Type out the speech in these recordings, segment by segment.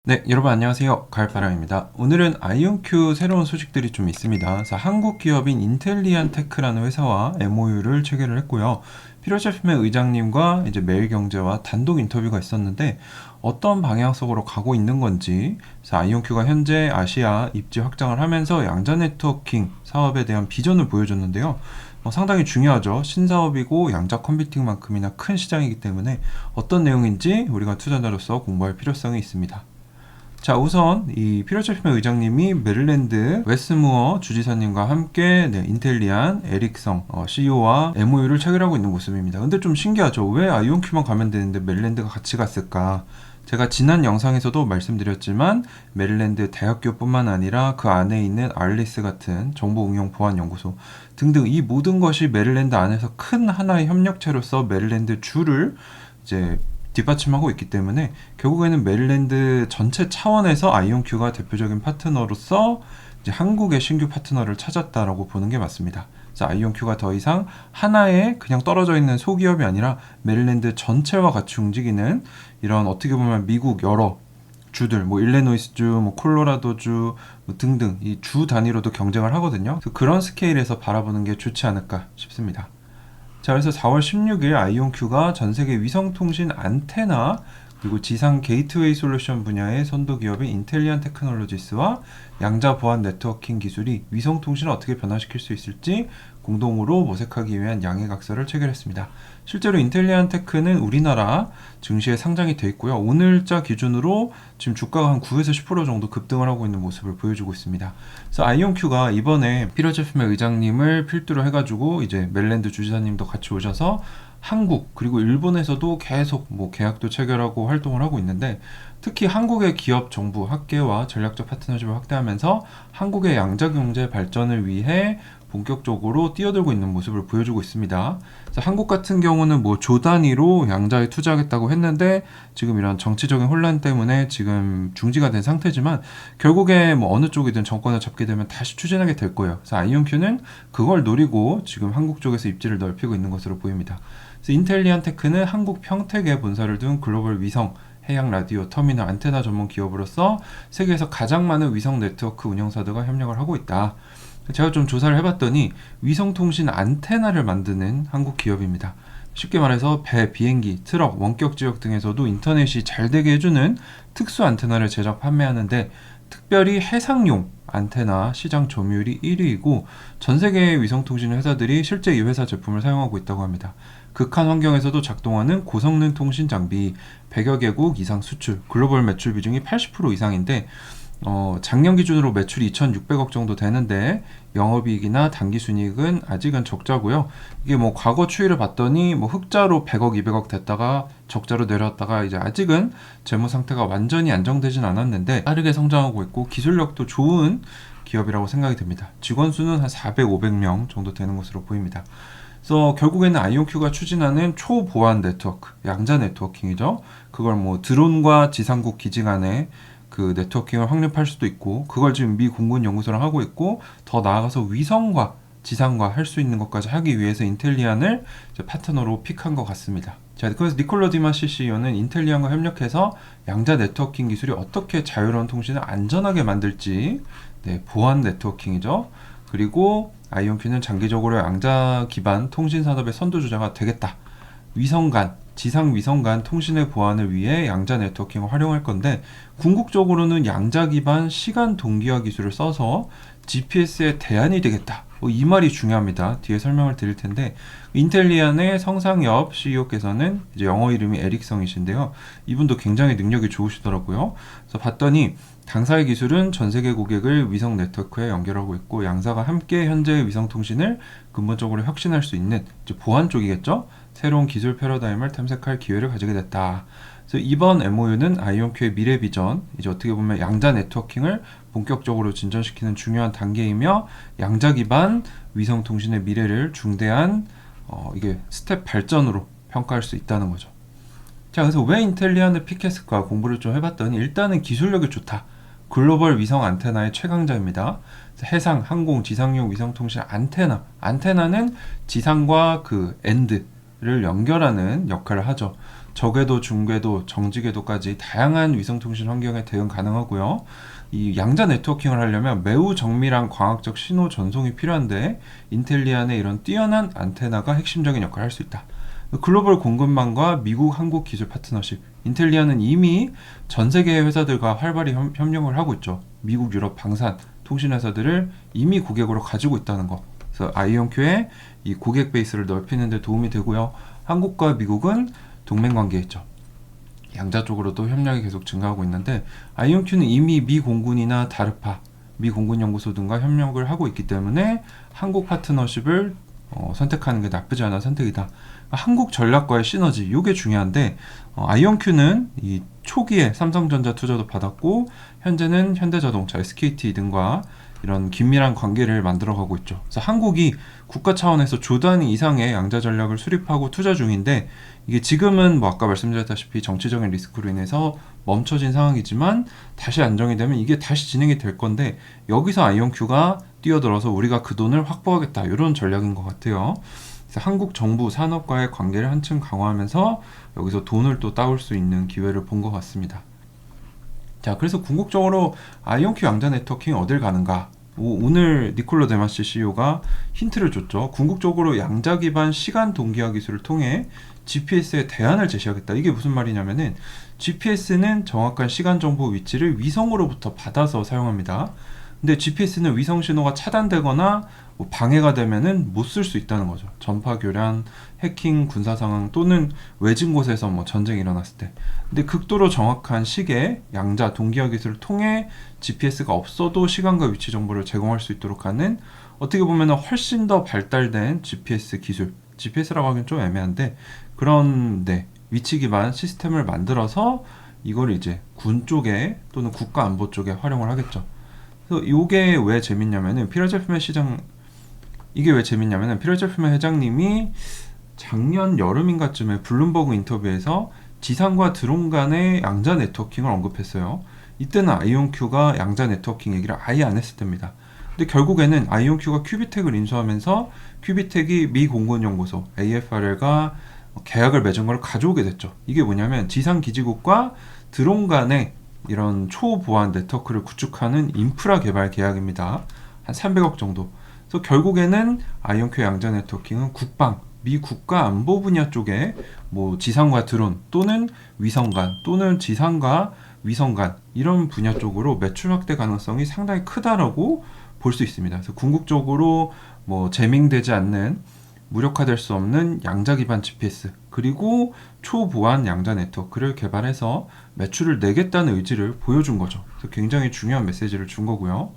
네, 여러분 안녕하세요. 가을바람입니다. 오늘은 아이온큐 새로운 소식들이 좀 있습니다. 그래서 한국 기업인 인텔리안테크라는 회사와 MOU를 체결을 했고요. 피로제품의 의장님과 이제 매일경제와 단독 인터뷰가 있었는데 어떤 방향성으로 가고 있는 건지, 그래서 아이온큐가 현재 아시아 입지 확장을 하면서 양자 네트워킹 사업에 대한 비전을 보여줬는데요. 상당히 중요하죠. 신사업이고 양자 컴퓨팅만큼이나 큰 시장이기 때문에 어떤 내용인지 우리가 투자자로서 공부할 필요성이 있습니다. 자, 우선 이 피로제품의 의장님이 메릴랜드 웨스무어 주지사님과 함께 인텔리안 에릭성 CEO와 MOU를 체결하고 있는 모습입니다. 근데 좀 신기하죠. 왜 아이온큐만 가면 되는데 메릴랜드가 같이 갔을까? 제가 지난 영상에서도 말씀드렸지만 메릴랜드 대학교뿐만 아니라 그 안에 있는 알리스 같은 정보응용보안연구소 등등 이 모든 것이 메릴랜드 안에서 큰 하나의 협력체로서 메릴랜드 주를 이제 뒷받침하고 있기 때문에 결국에는 메릴랜드 전체 차원에서 아이온큐가 대표적인 파트너로서 이제 한국의 신규 파트너를 찾았다라고 보는 게 맞습니다. 그래서 아이온큐가 더 이상 하나의 그냥 떨어져 있는 소기업이 아니라 메릴랜드 전체와 같이 움직이는 이런 어떻게 보면 미국 여러 주들, 일리노이스주, 콜로라도주 등등 이 주 단위로도 경쟁을 하거든요. 그래서 그런 스케일에서 바라보는 게 좋지 않을까 싶습니다. 자, 그래서 4월 16일 아이온큐가 전세계 위성통신 안테나 그리고 지상 게이트웨이 솔루션 분야의 선도 기업인 인텔리안 테크놀로지스와 양자 보안 네트워킹 기술이 위성통신을 어떻게 변화시킬 수 있을지 공동으로 모색하기 위한 양해각서를 체결했습니다. 실제로 인텔리안 테크는 우리나라 증시에 상장이 돼 있고요. 오늘자 기준으로 지금 주가가 한 9에서 10% 정도 급등을 하고 있는 모습을 보여주고 있습니다. 그래서 아이온큐가 이번에 피로제품의 의장님을 필두로 해가지고 이제 멜랜드 주지사님도 같이 오셔서 한국 그리고 일본에서도 계속 계약도 체결하고 활동을 하고 있는데 특히 한국의 기업, 정부, 학계와 전략적 파트너십을 확대하면서 한국의 양자 경제 발전을 위해 본격적으로 뛰어들고 있는 모습을 보여주고 있습니다. 그래서 한국 같은 경우는 조 단위로 양자에 투자하겠다고 했는데 지금 이런 정치적인 혼란 때문에 지금 중지가 된 상태지만 결국에 어느 쪽이든 정권을 잡게 되면 다시 추진하게 될 거예요. 그래서 아이온큐는 그걸 노리고 지금 한국 쪽에서 입지를 넓히고 있는 것으로 보입니다. 그래서 인텔리안 테크는 한국 평택에 본사를 둔 글로벌 위성 해양 라디오 터미널 안테나 전문 기업으로서 세계에서 가장 많은 위성 네트워크 운영사들과 협력을 하고 있다. 제가 좀 조사를 해봤더니 위성통신 안테나를 만드는 한국 기업입니다. 쉽게 말해서 배, 비행기, 트럭, 원격 지역 등에서도 인터넷이 잘 되게 해주는 특수 안테나를 제작 판매하는데 특별히 해상용 안테나 시장 점유율이 1위이고 전 세계의 위성통신 회사들이 실제 이 회사 제품을 사용하고 있다고 합니다. 극한 환경에서도 작동하는 고성능 통신 장비 100여 개국 이상 수출, 글로벌 매출 비중이 80% 이상인데 작년 기준으로 매출이 2,600억 정도 되는데 영업이익이나 당기순이익은 아직은 적자고요. 이게 과거 추이를 봤더니 흑자로 100억, 200억 됐다가 적자로 내려왔다가 이제 아직은 재무 상태가 완전히 안정되진 않았는데 빠르게 성장하고 있고 기술력도 좋은 기업이라고 생각이 됩니다. 직원 수는 한 400, 500명 정도 되는 것으로 보입니다. 그래서 결국에는 아이온큐가 추진하는 초보안 네트워크, 양자 네트워킹이죠. 그걸 드론과 지상국 기지 간에 그 네트워킹을 확립할 수도 있고 그걸 지금 미 공군 연구소랑 하고 있고 더 나아가서 위성과 지상과 할 수 있는 것까지 하기 위해서 인텔리안을 파트너로 픽한 것 같습니다. 자, 그래서 니콜로 디마시 CEO는 인텔리안과 협력해서 양자 네트워킹 기술이 어떻게 자유로운 통신을 안전하게 만들지 보안 네트워킹이죠. 그리고 아이온큐는 장기적으로 양자 기반 통신 산업의 선두주자가 되겠다. 위성 간 지상 위성 간 통신의 보안을 위해 양자 네트워킹을 활용할 건데 궁극적으로는 양자 기반 시간 동기화 기술을 써서 GPS의 대안이 되겠다. 이 말이 중요합니다. 뒤에 설명을 드릴 텐데 인텔리안의 성상엽 CEO께서는 이제 영어 이름이 에릭성이신데요. 이분도 굉장히 능력이 좋으시더라고요. 그래서 봤더니 당사의 기술은 전 세계 고객을 위성 네트워크에 연결하고 있고 양사가 함께 현재의 위성 통신을 근본적으로 혁신할 수 있는 이제 보안 쪽이겠죠. 새로운 기술 패러다임을 탐색할 기회를 가지게 됐다. 그래서 이번 MOU는 아이온큐의 미래 비전, 이제 어떻게 보면 양자 네트워킹을 본격적으로 진전시키는 중요한 단계이며 양자 기반 위성 통신의 미래를 중대한 이게 스텝 발전으로 평가할 수 있다는 거죠. 자, 그래서 왜 인텔리안을 픽했을까 공부를 좀 해봤더니 일단은 기술력이 좋다. 글로벌 위성 안테나의 최강자입니다. 해상, 항공, 지상용 위성통신 안테나. 안테나는 지상과 그 엔드, 위성을 연결하는 역할을 하죠. 저궤도, 중궤도, 정지궤도까지 다양한 위성통신 환경에 대응 가능하고요. 이 양자 네트워킹을 하려면 매우 정밀한 광학적 신호 전송이 필요한데 인텔리안의 이런 뛰어난 안테나가 핵심적인 역할을 할 수 있다. 글로벌 공급망과 미국 한국 기술 파트너십. 인텔리안은 이미 전 세계의 회사들과 활발히 협력을 하고 있죠. 미국, 유럽, 방산, 통신 회사들을 이미 고객으로 가지고 있다는 거. 그래서 아이온큐의 이 고객 베이스를 넓히는 데 도움이 되고요. 한국과 미국은 동맹 관계에 있죠. 양자 쪽으로도 협력이 계속 증가하고 있는데 아이온큐는 이미 미 공군이나 다르파, 미 공군연구소 등과 협력을 하고 있기 때문에 한국 파트너십을 선택하는 게 나쁘지 않은 선택이다. 한국 전략과의 시너지, 이게 중요한데 아이온큐는 이 초기에 삼성전자 투자도 받았고 현재는 현대자동차, SKT 등과 이런 긴밀한 관계를 만들어가고 있죠. 그래서 한국이 국가 차원에서 조 단위 이상의 양자 전략을 수립하고 투자 중인데 이게 지금은 뭐 아까 말씀드렸다시피 정치적인 리스크로 인해서 멈춰진 상황이지만 다시 안정이 되면 이게 다시 진행이 될 건데 여기서 아이온큐가 뛰어들어서 우리가 그 돈을 확보하겠다 이런 전략인 것 같아요. 그래서 한국 정부 산업과의 관계를 한층 강화하면서 여기서 돈을 또 따올 수 있는 기회를 본 것 같습니다. 자, 그래서 궁극적으로 아이온큐 양자 네트워킹 어딜 가는가? 오늘 니콜로 데마시 CEO가 힌트를 줬죠. 궁극적으로 양자 기반 시간 동기화 기술을 통해 GPS에 대안을 제시하겠다. 이게 무슨 말이냐면은 GPS는 정확한 시간 정보 위치를 위성으로부터 받아서 사용합니다. 근데 GPS는 위성 신호가 차단되거나 뭐 방해가 되면은 못 쓸 수 있다는 거죠. 전파 교란, 해킹, 군사 상황 또는 외진 곳에서 뭐 전쟁이 일어났을 때. 근데 극도로 정확한 시계, 양자, 동기화 기술을 통해 GPS가 없어도 시간과 위치 정보를 제공할 수 있도록 하는 어떻게 보면 훨씬 더 발달된 GPS 기술. GPS라고 하긴 좀 애매한데 그런 위치 기반 시스템을 만들어서 이걸 이제 군 쪽에 또는 국가 안보 쪽에 활용을 하겠죠. 그래서 이게 왜 재밌냐면은 피라젤프메 회장님이 작년 여름인가쯤에 블룸버그 인터뷰에서 지상과 드론 간의 양자 네트워킹을 언급했어요. 이때는 아이온큐가 양자 네트워킹 얘기를 아예 안 했을 때입니다. 근데 결국에는 아이온큐가 큐비텍을 인수하면서 큐비텍이 미 공군연구소 AFRL과 계약을 맺은 걸 가져오게 됐죠. 이게 뭐냐면 지상 기지국과 드론 간의 이런 초보안 네트워크를 구축하는 인프라 개발 계약입니다. 한 300억 정도. 그래서 결국에는 아이온큐 양자 네트워킹은 국방, 미 국가 안보 분야 쪽에 뭐 지상과 드론 또는 위성 간 또는 지상과 위성 간 이런 분야 쪽으로 매출 확대 가능성이 상당히 크다라고 볼 수 있습니다. 그래서 궁극적으로 뭐 제밍되지 않는 무력화될 수 없는 양자 기반 GPS 그리고 초보안 양자 네트워크를 개발해서 매출을 내겠다는 의지를 보여준 거죠. 그래서 굉장히 중요한 메시지를 준 거고요.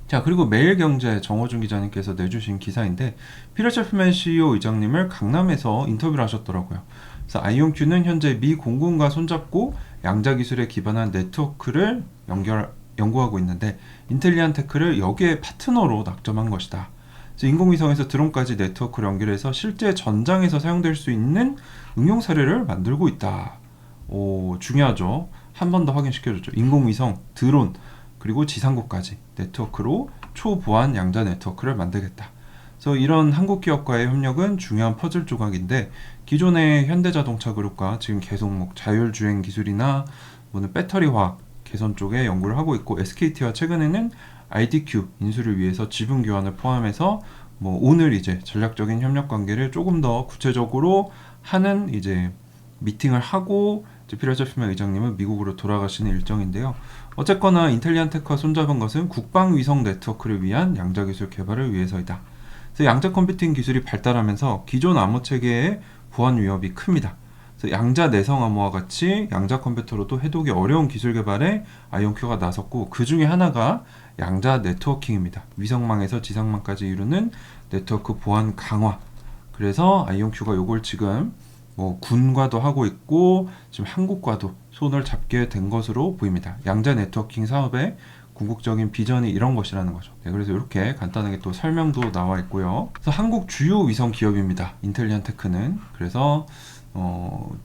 자, 그리고 매일경제 정호준 기자님께서 내주신 기사인데 피터제프맨 CEO 의장님을 강남에서 인터뷰를 하셨더라고요. 그래서 아이온큐는 현재 미 공군과 손잡고 양자 기술에 기반한 네트워크를 연구하고 있는데 인텔리안 테크를 여기에 파트너로 낙점한 것이다. 그래서 인공위성에서 드론까지 네트워크를 연결해서 실제 전장에서 사용될 수 있는 응용 사례를 만들고 있다. 중요하죠. 한 번 더 확인시켜줬죠. 인공위성, 드론, 그리고 지상국까지 네트워크로 초보안 양자 네트워크를 만들겠다. 그래서 이런 한국 기업과의 협력은 중요한 퍼즐 조각인데 기존의 현대자동차 그룹과 지금 계속 뭐 자율주행 기술이나 뭐는 배터리화학 개선 쪽에 연구를 하고 있고 SKT와 최근에는 IDQ 인수를 위해서 지분 교환을 포함해서 뭐 오늘 이제 전략적인 협력 관계를 조금 더 구체적으로 하는 이제 미팅을 하고 피터제프맨 의장님은 미국으로 돌아가시는 일정인데요. 어쨌거나 인텔리안 테크와 손잡은 것은 국방 위성 네트워크를 위한 양자 기술 개발을 위해서이다. 그래서 양자 컴퓨팅 기술이 발달하면서 기존 암호 체계의 보안 위협이 큽니다. 그래서 양자 내성 암호와 같이 양자 컴퓨터로도 해독이 어려운 기술 개발에 아이온큐가 나섰고 그 중에 하나가 양자 네트워킹입니다. 위성망에서 지상망까지 이루는 네트워크 보안 강화. 그래서 아이온큐가 이걸 지금 뭐 군과도 하고 있고 지금 한국과도 손을 잡게 된 것으로 보입니다. 양자 네트워킹 사업의 궁극적인 비전이 이런 것이라는 거죠. 그래서 이렇게 간단하게 또 설명도 나와 있고요. 그래서 한국 주요 위성 기업입니다. 인텔리안 테크는. 그래서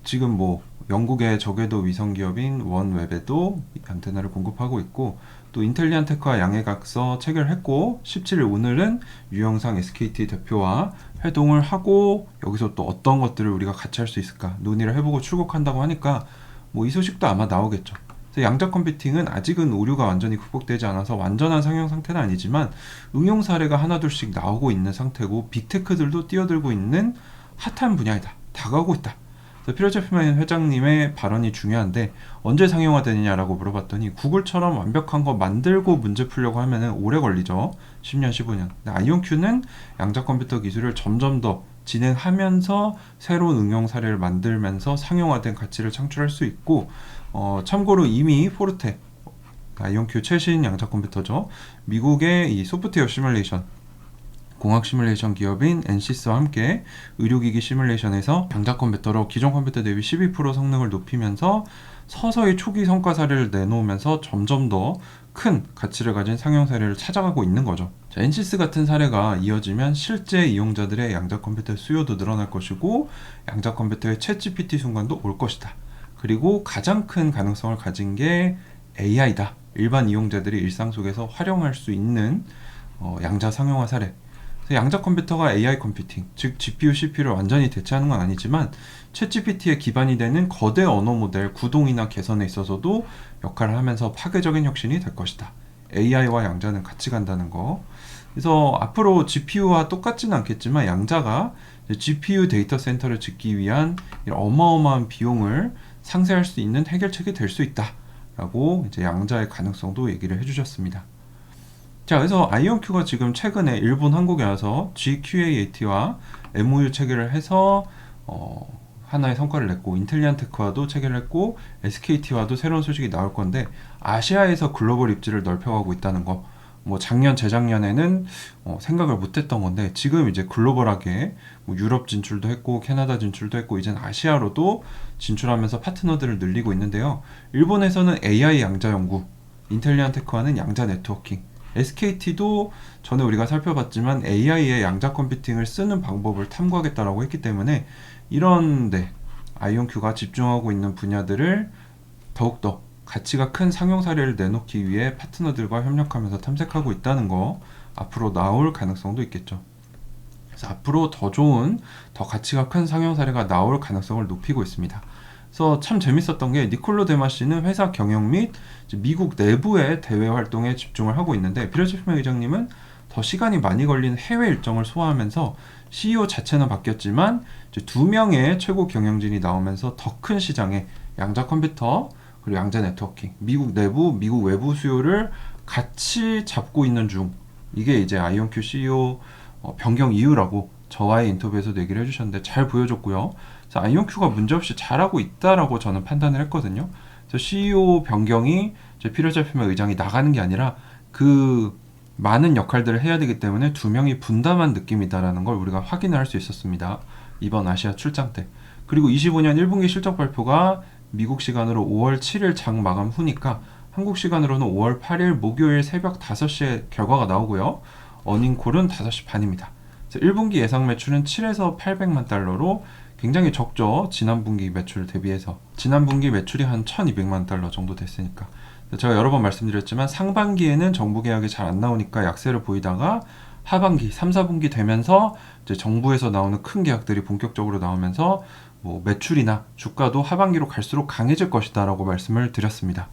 지금 뭐 영국의 저궤도 위성 기업인 원웹에도 안테나를 공급하고 있고, 또 인텔리안테크와 양해각서 체결했고 17일 오늘은 유영상 SKT 대표와 회동을 하고 여기서 또 어떤 것들을 우리가 같이 할 수 있을까 논의를 해보고 출국한다고 하니까 뭐 이 소식도 아마 나오겠죠. 그래서 양자 컴퓨팅은 아직은 오류가 완전히 극복되지 않아서 완전한 상용 상태는 아니지만 응용 사례가 하나둘씩 나오고 있는 상태고 빅테크들도 뛰어들고 있는 핫한 분야이다. 다가오고 있다. 필요제품의 회장님의 발언이 중요한데 언제 상용화되느냐라고 물어봤더니 구글처럼 완벽한 거 만들고 문제 풀려고 하면은 오래 걸리죠. 10년, 15년. 아이온큐는 양자 컴퓨터 기술을 점점 더 진행하면서 새로운 응용 사례를 만들면서 상용화된 가치를 창출할 수 있고, 참고로 이미 포르테 아이온큐 최신 양자 컴퓨터죠. 미국의 이 소프트웨어 시뮬레이션 공학 시뮬레이션 기업인 엔시스와 함께 의료기기 시뮬레이션에서 양자 컴퓨터로 기존 컴퓨터 대비 12% 성능을 높이면서 서서히 초기 성과 사례를 내놓으면서 점점 더 큰 가치를 가진 상용 사례를 찾아가고 있는 거죠. 자, 엔시스 같은 사례가 이어지면 실제 이용자들의 양자 컴퓨터 수요도 늘어날 것이고 양자 컴퓨터의 챗GPT 순간도 올 것이다. 그리고 가장 큰 가능성을 가진 게 AI다. 일반 이용자들이 일상 속에서 활용할 수 있는 양자 상용화 사례. 양자 컴퓨터가 AI 컴퓨팅, 즉 GPU, CPU를 완전히 대체하는 건 아니지만 챗GPT의 기반이 되는 거대 언어 모델 구동이나 개선에 있어서도 역할을 하면서 파괴적인 혁신이 될 것이다. AI와 양자는 같이 간다는 거. 그래서 앞으로 GPU와 똑같지는 않겠지만 양자가 GPU 데이터 센터를 짓기 위한 어마어마한 비용을 상쇄할 수 있는 해결책이 될 수 있다. 라고 이제 양자의 가능성도 얘기를 해주셨습니다. 자, 그래서 아이온큐가 지금 최근에 일본 한국에 와서 GQAAT와 MOU 체결을 해서 하나의 성과를 냈고 인텔리안테크와도 체결을 했고 SKT와도 새로운 소식이 나올 건데 아시아에서 글로벌 입지를 넓혀가고 있다는 거. 뭐 작년 재작년에는 생각을 못했던 건데 지금 이제 글로벌하게 뭐 유럽 진출도 했고 캐나다 진출도 했고 이젠 아시아로도 진출하면서 파트너들을 늘리고 있는데요. 일본에서는 AI 양자 연구, 인텔리안테크와는 양자 네트워킹, SKT도 전에 우리가 살펴봤지만 AI의 양자 컴퓨팅을 쓰는 방법을 탐구하겠다라고 했기 때문에 이런데 아이온큐가 집중하고 있는 분야들을 더욱더 가치가 큰 상용 사례를 내놓기 위해 파트너들과 협력하면서 탐색하고 있다는 거 앞으로 나올 가능성도 있겠죠. 그래서 앞으로 더 좋은, 더 가치가 큰 상용 사례가 나올 가능성을 높이고 있습니다. 그래서 참 재밌었던 게 니콜로 데마시는 회사 경영 및 미국 내부의 대외 활동에 집중을 하고 있는데 필요제품의 의장님은 더 시간이 많이 걸린 해외 일정을 소화하면서 CEO 자체는 바뀌었지만 이제 2명의 최고 경영진이 나오면서 더 큰 시장에 양자 컴퓨터 그리고 양자 네트워킹, 미국 내부, 미국 외부 수요를 같이 잡고 있는 중. 이게 이제 아이온큐 CEO 변경 이유라고 저와의 인터뷰에서도 얘기를 해주셨는데 잘 보여줬고요. 그래서 아이온큐가 문제없이 잘하고 있다라고 저는 판단을 했거든요. 그래서 CEO 변경이 필요제품의 의장이 나가는 게 아니라 그 많은 역할들을 해야 되기 때문에 2명이 분담한 느낌이다라는 걸 우리가 확인을 할 수 있었습니다. 이번 아시아 출장 때. 그리고 25년 1분기 실적 발표가 미국 시간으로 5월 7일 장 마감 후니까 한국 시간으로는 5월 8일 목요일 새벽 5시에 결과가 나오고요. 어닝콜은 5시 반입니다. 1분기 예상 매출은 7에서 800만 달러로 굉장히 적죠. 지난 분기 매출 대비해서. 지난 분기 매출이 한 1200만 달러 정도 됐으니까. 제가 여러 번 말씀드렸지만 상반기에는 정부 계약이 잘 안 나오니까 약세를 보이다가 하반기 3, 4분기 되면서 이제 정부에서 나오는 큰 계약들이 본격적으로 나오면서 뭐 매출이나 주가도 하반기로 갈수록 강해질 것이다 라고 말씀을 드렸습니다.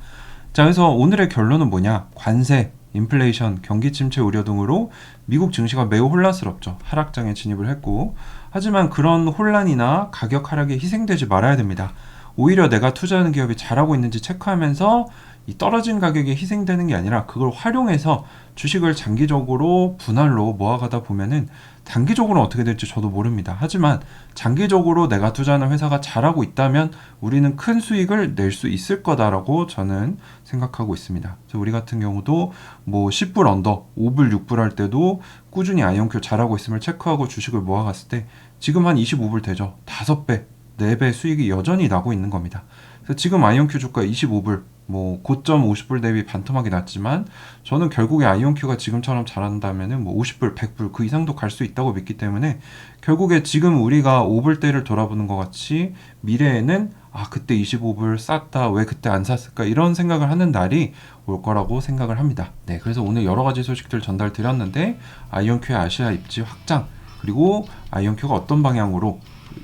자, 그래서 오늘의 결론은 뭐냐? 관세, 인플레이션, 경기 침체 우려 등으로 미국 증시가 매우 혼란스럽죠. 하락장에 진입을 했고, 하지만 그런 혼란이나 가격 하락에 희생되지 말아야 됩니다. 오히려 내가 투자하는 기업이 잘하고 있는지 체크하면서 이 떨어진 가격에 희생되는 게 아니라 그걸 활용해서 주식을 장기적으로 분할로 모아가다 보면은 단기적으로 어떻게 될지 저도 모릅니다. 하지만 장기적으로 내가 투자하는 회사가 잘하고 있다면 우리는 큰 수익을 낼 수 있을 거다라고 저는 생각하고 있습니다. 그래서 우리 같은 경우도 뭐 10불 언더, 5불, 6불 할 때도 꾸준히 아이온큐 잘하고 있음을 체크하고 주식을 모아갔을 때 지금 한 25불 되죠. 5배, 4배 수익이 여전히 나고 있는 겁니다. 그래서 지금 아이온큐 주가 25불, 뭐 고점 50불 대비 반토막이 났지만 저는 결국에 아이온큐가 지금처럼 잘한다면은 뭐 50불, 100불 그 이상도 갈 수 있다고 믿기 때문에 결국에 지금 우리가 5불대를 돌아보는 것 같이 미래에는 아 그때 25불 쌌다 왜 그때 안 샀을까 이런 생각을 하는 날이 올 거라고 생각을 합니다. 네, 그래서 오늘 여러 가지 소식들 전달 드렸는데 아이온큐의 아시아 입지 확장 그리고 아이온큐가 어떤 방향으로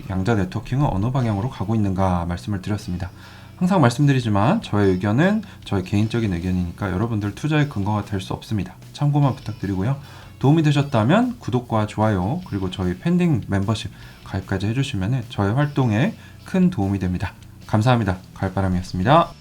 양자 네트워킹은 어느 방향으로 가고 있는가 말씀을 드렸습니다. 항상 말씀드리지만 저의 의견은 저의 개인적인 의견이니까 여러분들 투자의 근거가 될 수 없습니다. 참고만 부탁드리고요. 도움이 되셨다면 구독과 좋아요 그리고 저희 팬딩 멤버십 가입까지 해주시면 저의 활동에 큰 도움이 됩니다. 감사합니다. 가을바람이었습니다.